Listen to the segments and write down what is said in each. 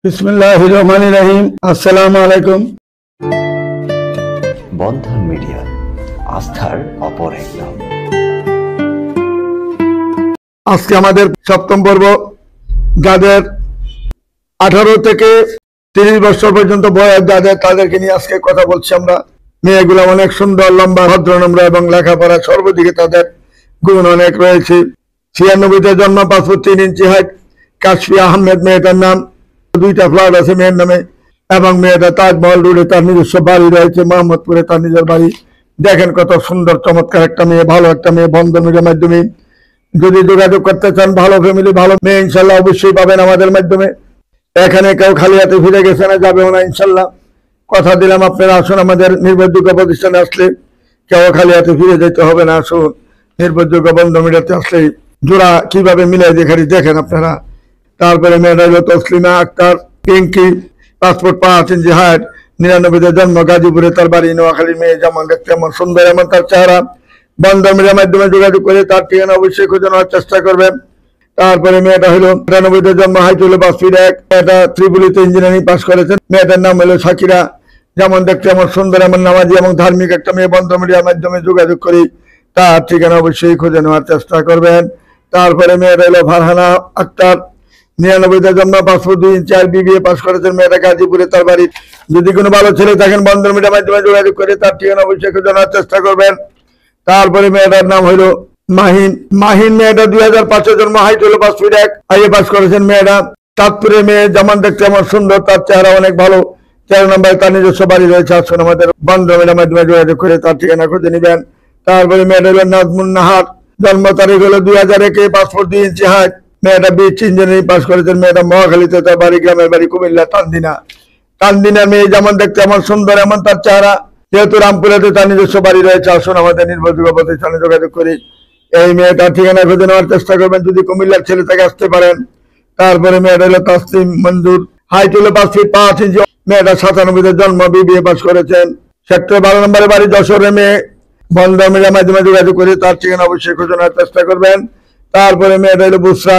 বিসমিল্লাহির রহমানির রহিম। আসসালামু আলাইকুম। বন্ধন মিডিয়া, আস্থার অপর এক নাম। আজকে আমাদের সপ্তম পর্ব। যাদের 18 থেকে 30 বছর পর্যন্ত বয়স যাদের, তাদেরকে নিয়ে আজকে কথা বলছি আমরা। মেয়েগুলো অনেক সুন্দর, লম্বা, ভদ্রনম্র এবং লেখাপড়া সর্বদিকে তাদের গুণ অনেক রয়েছে। 96-তে জন্ম, 5 ফুট 3 ইঞ্চি হাইট। কাশফিয়া আহমেদ মেয়েটার নাম। 2টা ফ্ল্যাট আছে মেয়ের নামে এবং মেয়েটা তাজমহল রোডে তার নিজস্ব বাড়ি রয়েছে, মোহাম্মদপুরে তার নিজের বাড়ি। দেখেন কত সুন্দর চমৎকার একটা মেয়ে, ভালো একটা মেয়ে। বন্ধন মিডিয়ার মাধ্যমে যদি যোগাযোগ করতে চান, ভালো ফ্যামিলি, ভালো মেয়ে ইনশাল্লাহ অবশ্যই পাবেন আমাদের মাধ্যমে। এখানে কেউ খালি হাতে ফিরে গেছে না, যাবেও না ইনশাল্লাহ। কথা দিলাম, আপনারা আসুন আমাদের নির্ভরযোগ্য প্রতিষ্ঠানে। আসলে কেউ খালি হাতে ফিরে যেতে হবে না। আসুন নির্ভরযোগ্য বন্ধন মিডিয়াতে আসলে জোড়া কিভাবে মিলাই দেখারি দেখেন আপনারা। তারপরে মেয়েটা হলো তসলিমা আক্তার পিঙ্কি, 5 ফুট 5 ইঞ্চি হাইট, 99-তে জন্ম, গাজীপুরে তার বাড়ি। নোয়াখালীর মেয়ে, যেমন দেখতে এমন সুন্দর, এমন তার চেহারা। বন্ধন মিডিয়ার মাধ্যমে যোগাযোগ করে তার ঠিকানা অবশ্যই খুঁজে নেওয়ার চেষ্টা করবেন। তারপরে মেয়েটা হলো 93-তে জন্ম, হাইট হলো 5 ফিট 1। মেয়েটা ত্রিপুলিতে ইঞ্জিনিয়ারিং পাস করেছেন। মেয়েটার নাম হলো সাকিরা, যেমন দেখতে এমন সুন্দর, এমন নামাজি এবং ধার্মিক একটা মেয়ে। বন্ধন মিডিয়ার মাধ্যমে যোগাযোগ করি তার ঠিকানা অবশ্যই খুঁজে নেওয়ার চেষ্টা করবেন। তারপরে মেয়েটা হলো ফারহানা আক্তার, 99-তে জন্ম, 5 ফুট 2 ইঞ্চি আর BBA পাস করেছেন। মেয়েটা গাজীপুরে তার বাড়ি। যদি কোনো ভালো ছেলে থাকেন, বন্ধন মিডিয়ার মাধ্যমে যোগাযোগ করে তার ঠিকানা অবশ্যই খুঁজে নেওয়ার চেষ্টা করবেন। তারপরে মেয়েটার নাম হলো মাহিন। মেয়েটা 2005-এ জন্ম, হাইট হলো 5 ফিট 1, IA পাস করেছেন। মেয়েটা চাঁদপুরের মেয়ে, যেমন দেখতে এমন সুন্দর, তার চেহারা অনেক ভালো। 13 নম্বরে তার নিজস্ব বাড়ি রয়েছে। আসুন আমাদের বন্ধন মিডিয়ার মাধ্যমে যোগাযোগ করে তার ঠিকানা খুঁজে নেবেন। তারপরে মেয়েটা হলো নাজমুন নাহার, জন্ম তারিখ হলো 2001, 5 ফুট 2 ইঞ্চি হাইট। মেয়েটা BC ইঞ্জিনিয়ারিং পাস করেছেন। মেয়েটা মহাখালীতে তার বাড়ি, গ্রামের বাড়ি কুমিল্লা টান্দিনা মেয়ে, যেমন দেখতে এমন সুন্দর, এমন তার চেহারা। যেহেতু রামপুরাতে তার নিজস্ব বাড়ি রয়েছে, আসুন আমাদের নির্ভরযোগ্য প্রতিষ্ঠানে যোগাযোগ করি এই মেয়েটার ঠিকানা খুঁজে নেওয়ার চেষ্টা করবেন। যদি কুমিল্লার ছেলে থেকে আসতে পারেন। তারপরে মেয়েটা হলো তাসলিম মঞ্জুর, হাইট হলো 5 ফিট 5 ইঞ্চি। মেয়েটা 97-তে জন্ম, BBA পাস করেছেন। সেক্টর 12 নম্বরে বাড়ি, যশোরের মেয়ে। বন্ধন মিডিয়ার মাধ্যমে যোগাযোগ করে তার ঠিকানা অবশ্যই খুঁজে নেওয়ার চেষ্টা করবেন। তারপরে মেয়েটা হলো বুসরা,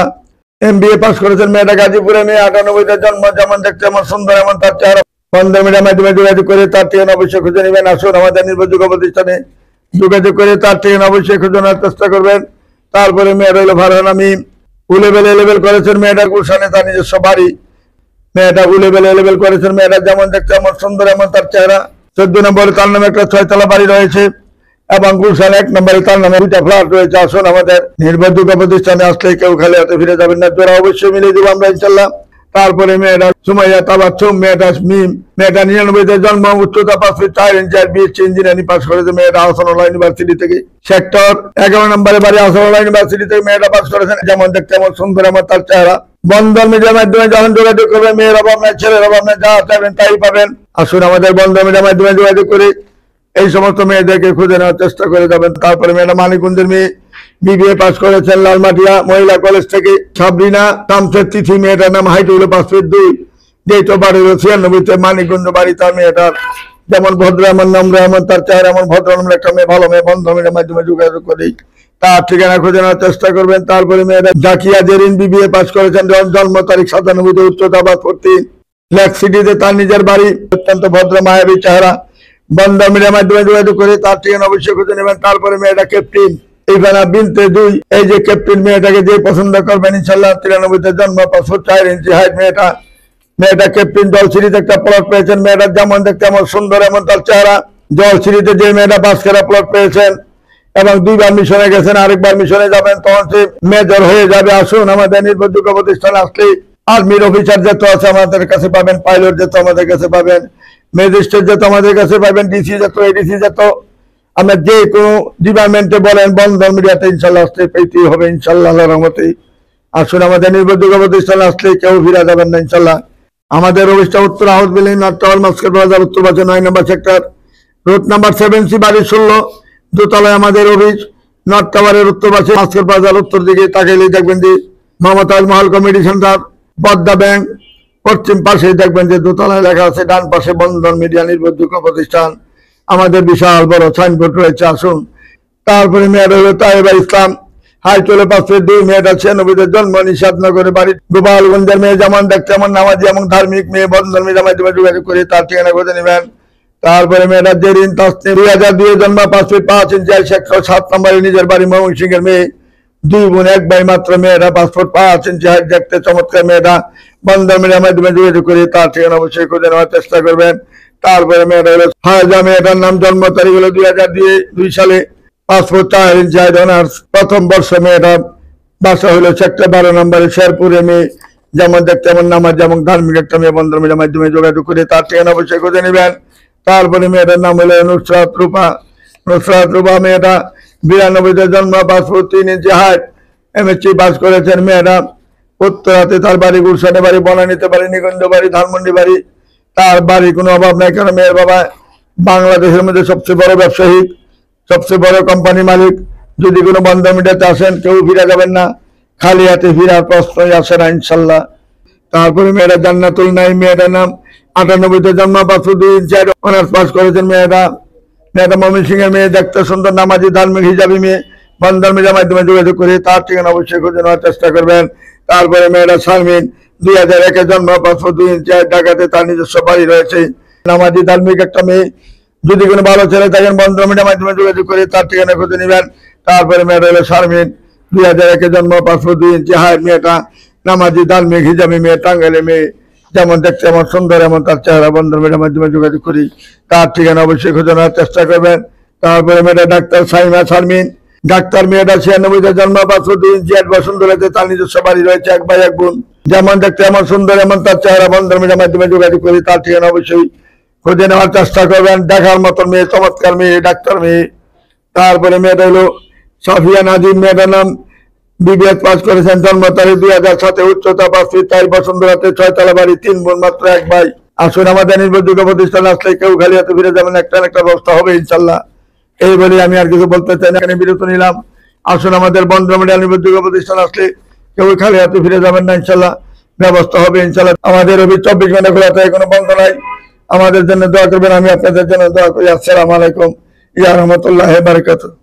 MBA পাস করেছেন। মেয়েটা গাজীপুরে মেয়ে, 98-তে জন্ম, যেমন দেখতে এমন সুন্দর, এমন তার চেহারা। বন্ধন মিডিয়ার মাধ্যমে যোগাযোগ করে তার ঠিকানা অবশ্যই খুঁজে নেবেন। আসুন আমাদের নির্ভরযোগ্য প্রতিষ্ঠানে যোগাযোগ করে তার ঠিকানা অবশ্যই খুঁজে নেওয়ার চেষ্টা করবেন। তারপরে মেয়েটা হলো ফারহানা মিম, লেভেল করেছেন। মেয়েটা গুলশানে তার নিজস্ব বাড়ি। মেয়েটা লেভেল করেছেন। মেয়েটা যেমন দেখতে এমন সুন্দর, এমন তার চেহারা। 14 নম্বরে তার নামে একটা 6 তলা বাড়ি রয়েছে এবং গুলশান 1 নম্বরে তার নামে 2টা ফ্ল্যাট রয়েছে। আসুন আমাদের নির্ভরযোগ্য প্রতিষ্ঠানে আসলে কেউ খালি হাতে ফিরে যাবেন না, জোড়া অবশ্যই মিলিয়ে দেবো আমরা ইনশাল্লাহ। তারপরে মেয়েটা সুমাইয়া তাবাচ্ছুম, মেয়েটা মিম, মেয়েটা 99-তে জন্ম, উচ্চতা 5 ফিট 4 ইঞ্চি আর BSc ইঞ্জিনিয়ারিং পাস করেছে। মেয়েটা আহসানুল্লাহ ইউনিভার্সিটি থেকে, সেক্টর 11 নম্বরে বাড়ি, আহসানুল্লাহ ইউনিভার্সিটি থেকে মেয়েটা পাস করেছেন। যেমন দেখতে এমন সুন্দর, এমন তার চেহারা। বন্ধন মিডিয়ার মাধ্যমে যখন যোগাযোগ করবেন, মেয়ের অভাব নাই, ছেলের অভাব নাই, যা চাইবেন তাই পাবেন। আসুন আমাদের বন্ধন মিডিয়ার মাধ্যমে যোগাযোগ করে এই সমস্ত মেয়েদেরকে খুঁজে নেওয়ার চেষ্টা করে যাবেন। তারপরে মেয়েটা মানিকগঞ্জের মেয়ে, BBA পাস করেছেন লালমাটিয়া মহিলা কলেজ থেকে। সাবরিনা শামসের তিথি, মেয়েটার নাম, হাইট হলো 5 ফিট 2, যেহেতু বাড়ি হলো 96-তে মানিকগঞ্জ বাড়ি। তার মেয়েটার যেমন ভদ্র, এমন নম্র, এমন তার চেহারা, এমন ভদ্র নম্র একটা মেয়ে, ভালো মেয়ে। বন্ধন মিডিয়ার মাধ্যমে যোগাযোগ করে তার ঠিকানা খুঁজে নেওয়ার চেষ্টা করবেন। তারপরে মেয়েটা জাকিয়া জেরিন, BBA পাস করেছেন। জন্ম তারিখ 97-তে, উচ্চতা 5 ফুট 3, লেক সিটিতে তার নিজের বাড়ি। অত্যন্ত ভদ্র, মায়াবী চেহারা। বন্ধন মিডিয়ার মাধ্যমে যোগাযোগ করে তার ঠিকানা অবশ্যই খুঁজে নেবেন। তারপরে মেয়েটা ক্যাপ্টেন ইভানা বিনতে 2, এই যে ক্যাপ্টেন মেয়েটাকে যে পছন্দ করবেন ইনশাল্লাহ। 93-তে জন্ম, 5 ফুট 4 ইঞ্চি হাইট। মেয়েটা ক্যাপ্টেন জলসিরিতে একটা প্লট পেয়েছেন। মেয়েটা যেমন দেখতে এমন সুন্দর, এমন তার চেহারা। জলসিরিতে যে মেয়েটা 5 কেরা প্লট পেয়েছেন এবং 2বার মিশনে গেছেন, আরেকবার মিশনে যাবেন, তখন সে মেজর হয়ে যাবে। আসুন আমাদের নির্ভরযোগ্য প্রতিষ্ঠানে আসলে আর্মির অফিসার যত আছে আমাদের কাছে পাবেন, পাইলট যত আমাদের কাছে পাবেন, ম্যাজিস্ট্রেট যত আমাদের কাছে পাবেন, DC যত, ADC যত, আমরা যে কোনো ডিপার্টমেন্টে বলেন, বন্ধন মিডিয়াতে ইনশাল্লাহ আসলে পেতেই হবে ইনশাল্লাহ আল্লাহর রহমতে। আসুন আমাদের নির্ভরযোগ্য প্রতিষ্ঠানে আসলে কেউ ফিরে যাবেন না ইনশাল্লাহ। আমাদের অফিসটা উত্তর হাউস বিল্ডিং, নর্থ টাওয়ার, মাস্কেট বাজার, উত্তর পাশে 9 নম্বর সেক্টর, রোড নাম্বার 7C, বাড়ি 16, দোতলায় আমাদের অফিস। নর্থ টাওয়ারের উত্তর পাশে, মাস্কেট বাজার উত্তর দিকে তাকাইলেই দেখবেন যে Mumtaz Mahal committee centre, Padma bank. পশ্চিম পাশে দেখবেন যে দোতলায় লেখা আছে, ডান পাশে বন্ধন মিডিয়া নির্ভরযোগ্য প্রতিষ্ঠান। আমাদের বিশাল বড় সাইনবোর্ড রয়েছে। আসুন। তারপরে মেয়েটা হলো তাইবা ইসলাম, হাই চলে 5 2 মেয়েটা 96 জন্ম নিষাদনগরে বাড়ি গোপালগঞ্জের মেয়ে যেমন দেখতে এমন নামাজি এবং ধার্মিক মেয়ে বন্ধর্মী মাধ্যমে যোগাযোগ করে তার ঠিকানা খুঁজে নেবেন। তারপরে মেয়েটা জেরিন তাসনিম 2002 জন্ম 5 ফিট 5 ইঞ্চি 107 নম্বরে নিজের বাড়ি ময়মনসিংহের মেয়ে 2 বোন 1 ভাই মাত্র মেয়েটা 5 ফুট 5 ইঞ্চি হাইট দেখতে চমৎকার মেয়েটা বন্ধর্মী মাধ্যমে যোগাযোগ করে তার ঠিকানা অবশ্যই খুঁজে নেওয়ার চেষ্টা করবেন। তারপরে মেয়েটা হলো হায়জা মেয়েটার নাম জন্ম তারিখ হলো 2002 সালে 5 ফুট 4 ইঞ্চি হাইট অনার্স প্রথম বর্ষ মেয়েটা বাসা হলো সেক্টর 12 নম্বরে শেরপুরে মেয়ে যেমন দেখতে এমন নামাজ যেমন ধার্মিক একটা মেয়ে বন্ধর্মীর মাধ্যমে যোগাযোগ করে তার ঠিকানা অবশ্যই খুঁজে নেবেন। তারপরে মেয়েটার নাম হলো নুসরাত রূপা মেয়েটা 92 জন্ম 5 ফুট 3 ইঞ্চি হাইট MSc পাস করেছেন মেয়েটা উত্তরাতে তার বাড়ি গুলশানে বাড়ি বনানীতে বাড়ি নিকুঞ্জ বাড়ি ধানমন্ডি বাড়ি তার বাড়ি কোনো অভাব নাই কারণ মেয়ের বাবা বাংলাদেশের মধ্যে সবচেয়ে বড় ব্যবসায়ী সবচেয়ে বড় কোম্পানি মালিক। যদি কোনো বন্ধমিটাতে আসেন কেউ ফিরে যাবেন না, খালি হাতে ফিরার প্রশ্নই আসে না ইনশাল্লাহ। তারপরে মেয়েরা জান্নাতুল নাইম মেয়েটার নাম 98 জন্ম 5 ফুট 2 ইঞ্চি অনার্স পাস করেছেন মেয়েটা ময়মনসিংহের মেয়ে দেখতে সুন্দর নামাজি ধার্মিক হিজাবি মেয়ে বন্ধর্মীর মাধ্যমে যোগাযোগ করে তার ঠিকানা অবশ্যই খুঁজে নেওয়ার চেষ্টা করবেন। তারপরে মেয়েটা শারমিন 2001 জন্ম 5 ফুট 2 ইঞ্চি ঢাকাতে তার নিজস্ব বাড়ি রয়েছে নামাজি ধার্মিক একটা মেয়ে। যদি কোনো ভালো ছেলে থাকেন বন্ধর্মীর মাধ্যমে যোগাযোগ করে তার ঠিকানা খুঁজে নেবেন। তারপরে মেয়েটা হলো শারমিন 2001 জন্ম 5 ফুট 2 ইঞ্চি হাইট মেয়েটা নামাজি ধার্মিক হিজাবি মেয়ে টাঙ্গাইলের মেয়ে যেমন দেখতে এমন সুন্দর এমন তার চেহারা বন্ধর্মীর মাধ্যমে যোগাযোগ করি তার ঠিকানা অবশ্যই খুঁজে নেওয়ার চেষ্টা করবেন। তারপরে মেয়েটা ডাক্তার সাইমা শারমিন ডাক্তার মেয়েটা 96 জন্ম 5 ফুট 2 ইঞ্চি বসুন্ধরাতে তার নিজস্ব বাড়ি রয়েছে 1 ভাই 1 বোন যেমন দেখতে এমন সুন্দর এমন তার চেহারা বন্ধর্মীর মাধ্যমে যোগাযোগ করি তার ঠিকানা অবশ্যই খুঁজে নেওয়ার চেষ্টা করবেন। দেখার মতন মেয়ে চমৎকার মেয়ে ডাক্তার মেয়ে। তারপরে মেয়েটা হলো সাফিয়া নাজিম মেয়েটার নাম BBS পাস করেছেন জন্ম তারিখ 2007 উচ্চতা 5 ফিট 4 বসুন্ধরাতে 6 তলা বাড়ি 3 বোন মাত্র 1 ভাই। আসুন আমাদের নির্ভরযোগ্য প্রতিষ্ঠান আসলে কেউ খালি হাতে ফিরে যাবেন একটা ব্যবস্থা হবে ইনশাল্লাহ। এই বলে আমি আর কিছু বলতে চাই না, এখানে বিরত নিলাম। আসুন আমাদের বন্ধমিডিয়া নির্ভরযোগ্য প্রতিষ্ঠান আসলে কেউ খালি হাতে ফিরে যাবেন না ইনশাল্লাহ, ব্যবস্থা হবে ইনশাল্লাহ। আমাদের 24 ঘন্টা খোলা থাকে, কোনো বন্ধ নাই। আমাদের জন্য দোয়া করবেন, আমি আপনাদের জন্য দোয়া করি। আসসালামু আলাইকুম ইয়া রাহমাতুল্লাহি ওয়া বারাকাতুহু।